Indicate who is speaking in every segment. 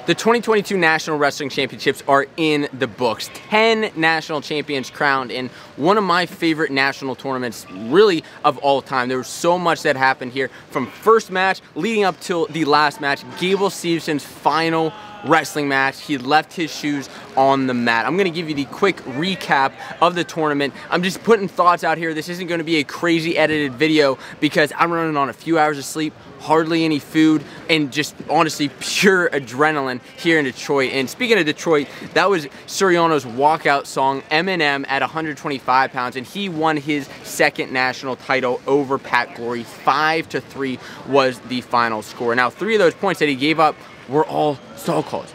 Speaker 1: The 2022 National Wrestling Championships are in the books. 10 national champions crowned in one of my favorite national tournaments, really, of all time. There was so much that happened here from first match leading up till the last match. Gable Stevenson's final wrestling match. He left his shoes on the mat. I'm going to give you the quick recap of the tournament. I'm just putting thoughts out here. This isn't going to be a crazy edited video because I'm running on a few hours of sleep, hardly any food, and just honestly pure adrenaline here in Detroit. And speaking of Detroit, that was Suriano's walkout song, Eminem, at 125 pounds, and he won his second national title over Pat Glory. 5-3 was the final score. Now, 3 of those points that he gave up were all stall calls.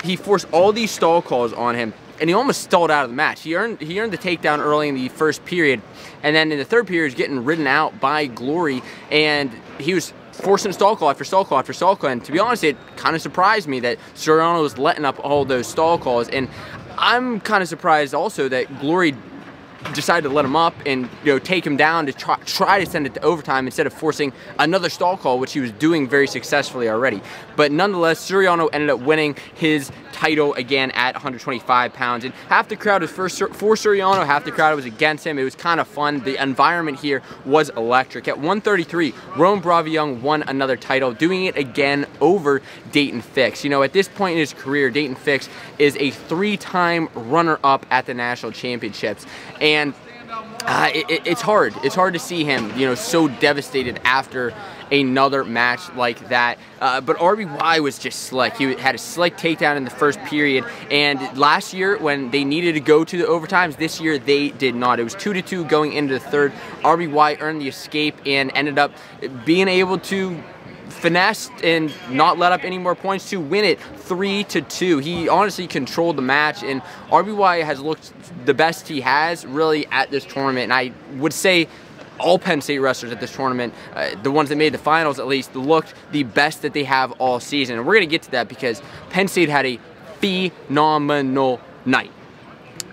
Speaker 1: He forced all these stall calls on him, and he almost stalled out of the match. He earned the takedown early in the first period, and then in the third period, he was getting ridden out by Glory, and he was forcing stall call after stall call after stall call. And to be honest, it kind of surprised me that Suriano was letting up all those stall calls, and I'm kind of surprised also that Glory decided to let him up and take him down to try to send it to overtime instead of forcing another stall call, which he was doing very successfully already. But nonetheless, Suriano ended up winning his title again at 125 pounds. And half the crowd was for Suriano, half the crowd was against him. It was kind of fun. The environment here was electric. At 133, Rome Bravo Young won another title, doing it again over Dayton Fix. At this point in his career, Dayton Fix is a 3-time runner-up at the national championships. And it's hard. It's hard to see him, so devastated after another match like that. But RBY was just slick. He had a slick takedown in the first period. And last year, when they needed to go to the overtimes, this year they did not. It was 2-2 going into the third. RBY earned the escape and ended up being able to finesse and not let up any more points to win it 3-2. He honestly controlled the match, and RBY has looked the best he has really at this tournament. And I would say all Penn State wrestlers at this tournament, the ones that made the finals at least, looked the best that they have all season. And we're going to get to that because Penn State had a phenomenal night.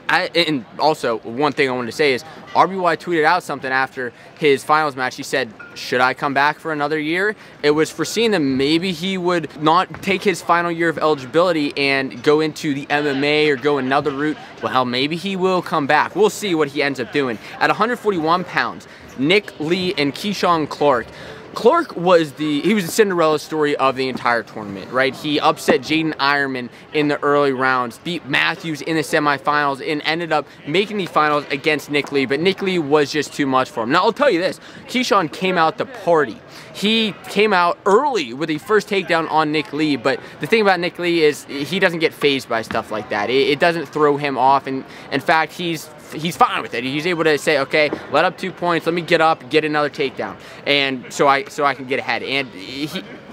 Speaker 1: And also, one thing I wanted to say is RBY tweeted out something after his finals match. He said, should I come back for another year? It was foreseen that maybe he would not take his final year of eligibility and go into the MMA or go another route. Well, maybe he will come back. We'll see what he ends up doing. At 141 pounds, Nick Lee and Keyshawn Clark. Clark was the Cinderella story of the entire tournament, right? He upset Jaden Ironman in the early rounds, beat Matthews in the semifinals, and ended up making the finals against Nick Lee, but Nick Lee was just too much for him. Now, I'll tell you this, Keyshawn came out to party. He came out early with the first takedown on Nick Lee, but the thing about Nick Lee is he doesn't get fazed by stuff like that. It doesn't throw him off, and in fact, he's fine with it. He's able to say, okay, let up 2 points, let me get up, get another takedown, and so I can get ahead. And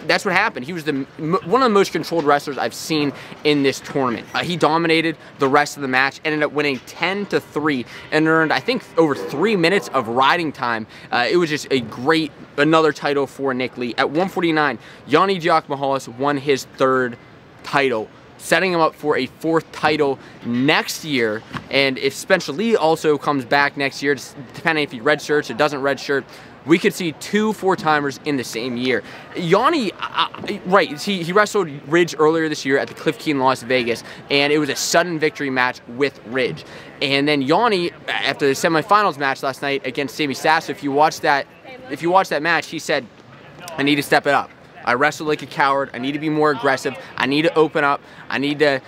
Speaker 1: that's what happened. He was one of the most controlled wrestlers I've seen in this tournament. He dominated the rest of the match, ended up winning 10-3, and earned, I think, over 3 minutes of riding time. It was just another title for Nick Lee. At 149, Yani Giacomo Hollis won his third title, setting him up for a 4th title next year. And if Spencer Lee also comes back next year, depending if he redshirts or doesn't redshirt, we could see 2 4-timers in the same year. Yani, right, he wrestled Ridge earlier this year at the Cliff Key in Las Vegas, and it was a sudden victory match with Ridge. And then Yani, after the semifinals match last night against Sammy Sasso, if you watch that match, he said, I need to step it up. I wrestled like a coward. I need to be more aggressive. I need to open up. I need to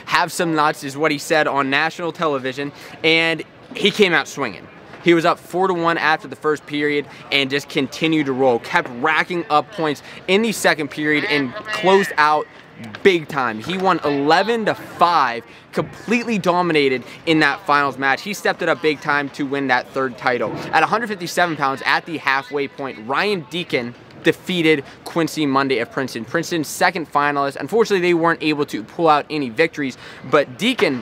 Speaker 1: have some nuts, is what he said on national television. And he came out swinging. He was up 4-1 after the first period and just continued to roll. Kept racking up points in the second period and closed out big time. He won 11-5, completely dominated in that finals match. He stepped it up big time to win that third title. At 157 pounds, at the halfway point, Ryan Deacon defeated Quincy Monday of Princeton. Princeton's second finalist. Unfortunately, they weren't able to pull out any victories, but Deacon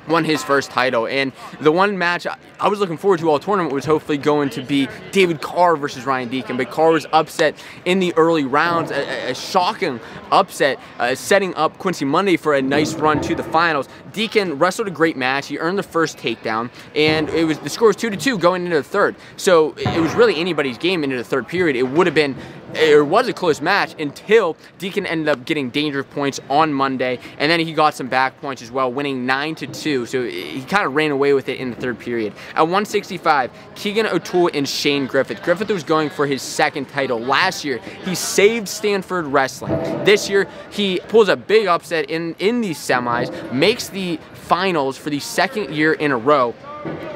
Speaker 1: won his first title. And the one match I was looking forward to all tournament was hopefully going to be David Carr versus Ryan Deacon, but Carr was upset in the early rounds, a shocking upset, setting up Quincy Monday for a nice run to the finals. Deacon wrestled a great match. He earned the first takedown, and the score was 2-2 going into the third. So it was really anybody's game into the third period. It would have been it was a close match until Deacon ended up getting danger points on Monday, and then he got some back points as well, winning 9-2. So he kind of ran away with it in the third period. At 165, Keegan O'Toole and Shane Griffith. Griffith was going for his second title. Last year, he saved Stanford Wrestling. This year, he pulls a big upset in these semis, makes the finals for the second year in a row,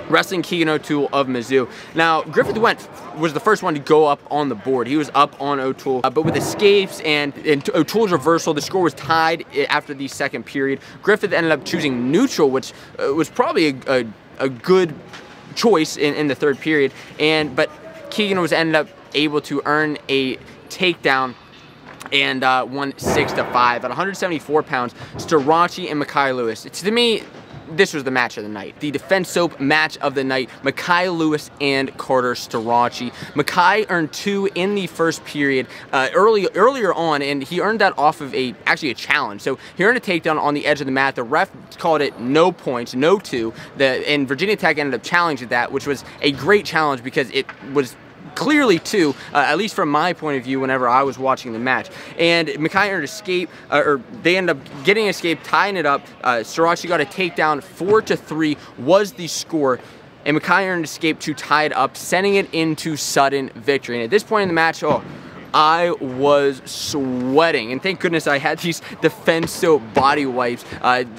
Speaker 1: wrestling Keegan O'Toole of Mizzou. Now, Griffith was the first one to go up on the board. He was up on O'Toole, but with escapes and O'Toole's reversal, the score was tied after the second period. Griffith ended up choosing neutral, which was probably a good choice in the third period, but Keegan ended up able to earn a takedown and won 6-5. At 174 pounds, Starachi and Mekhi Lewis. To me, this was the match of the night. The Defense Soap match of the night, Mekhi Lewis and Carter Starachi. Mekhi earned 2 in the first period earlier on, and he earned that off of actually a challenge. So he earned a takedown on the edge of the mat. The ref called it no points, no 2. And Virginia Tech ended up challenging that, which was a great challenge because it was clearly 2, at least from my point of view whenever I was watching the match. And Mekhi earned escape, or they ended up getting escape, tying it up. Starachi got a takedown, 4-3 was the score. And Mekhi earned escape to tie it up, sending it into sudden victory. And at this point in the match, I was sweating, and thank goodness I had these Defense Soap body wipes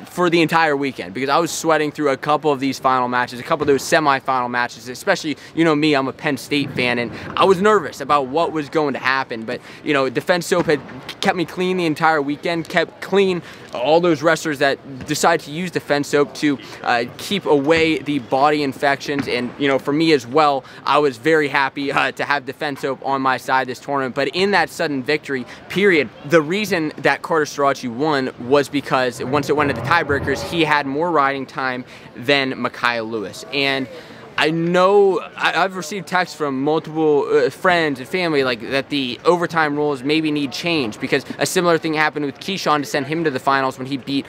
Speaker 1: for the entire weekend, because I was sweating through a couple of these final matches, a couple of those semi-final matches, especially, you know me, I'm a Penn State fan, and I was nervous about what was going to happen, but, you know, Defense Soap had kept me clean the entire weekend, kept clean all those wrestlers that decide to use Defense Soap to keep away the body infections, and, you know, for me as well, I was very happy to have Defense Soap on my side this tournament. But in that sudden victory period, the reason that Carter Starachi won was because once it went to the tiebreakers, he had more riding time than Mekhi Lewis. And I know I've received texts from multiple friends and family like that the overtime rules maybe need change, because a similar thing happened with Keyshawn to send him to the finals when he beat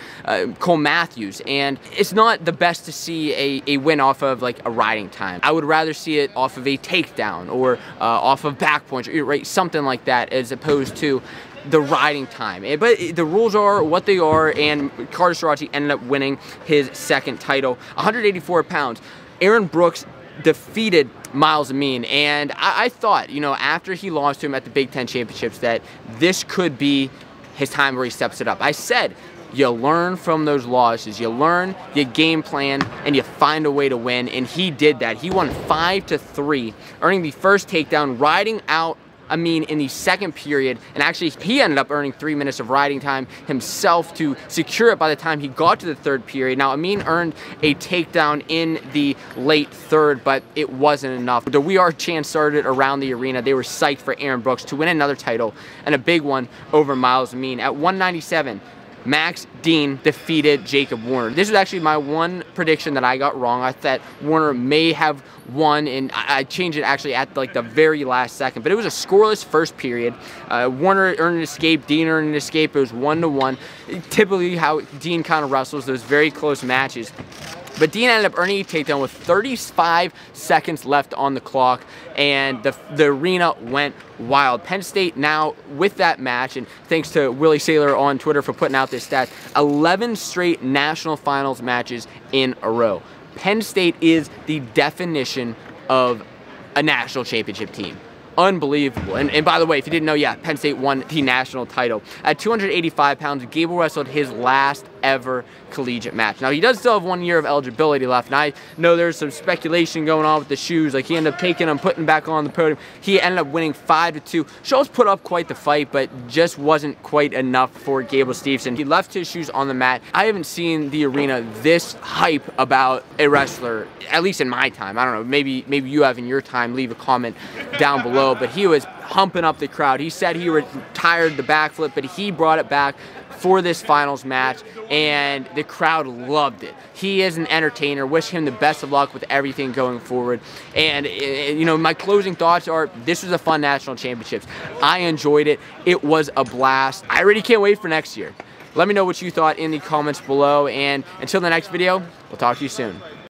Speaker 1: Cole Matthews, and it's not the best to see a win off of like a riding time. I would rather see it off of a takedown or off of back points, right, something like that, as opposed to the riding time. But the rules are what they are, and Carter Starachi ended up winning his second title. 184 pounds. Aaron Brooks defeated Miles Amin, and I thought, you know, after he lost to him at the Big Ten Championships, that this could be his time where he steps it up. I said, you learn from those losses, you learn, you game plan, and you find a way to win, and he did that. He won 5-3, earning the first takedown, riding out Amin in the second period, and actually he ended up earning 3 minutes of riding time himself to secure it by the time he got to the third period. Now, Amin earned a takedown in the late third, but it wasn't enough. The We Are chant started around the arena. They were psyched for Aaron Brooks to win another title, and a big one over Miles Amin. At 197, Max Dean defeated Jacob Warner. This was actually my one prediction that I got wrong. I thought Warner may have won, and I changed it actually at like the very last second. But it was a scoreless first period. Warner earned an escape, Dean earned an escape. It was 1-1. Typically how Dean kind of wrestles those very close matches. But Dean ended up earning a takedown with 35 seconds left on the clock, and the arena went wild. Penn State now, with that match, and thanks to Willie Saylor on Twitter for putting out this stat, 11 straight national finals matches in a row. Penn State is the definition of a national championship team. Unbelievable. And by the way, if you didn't know, yeah, Penn State won the national title. At 285 pounds, Gable wrestled his last ever collegiate match. Now, he does still have 1 year of eligibility left, and I know there's some speculation going on with the shoes. Like, he ended up taking them, putting back on the podium. He ended up winning 5-2. Schultz put up quite the fight, but just wasn't quite enough for Gable Steveson. He left his shoes on the mat. I haven't seen the arena this hype about a wrestler, at least in my time. I don't know, maybe you have in your time. Leave a comment down below. But he was humping up the crowd. He said he retired the backflip, but he brought it back for this finals match, and the crowd loved it. He is an entertainer. Wish him the best of luck with everything going forward. And, you know, my closing thoughts are, this was a fun national championships. I enjoyed it. It was a blast. I really can't wait for next year. Let me know what you thought in the comments below, and until the next video, we'll talk to you soon.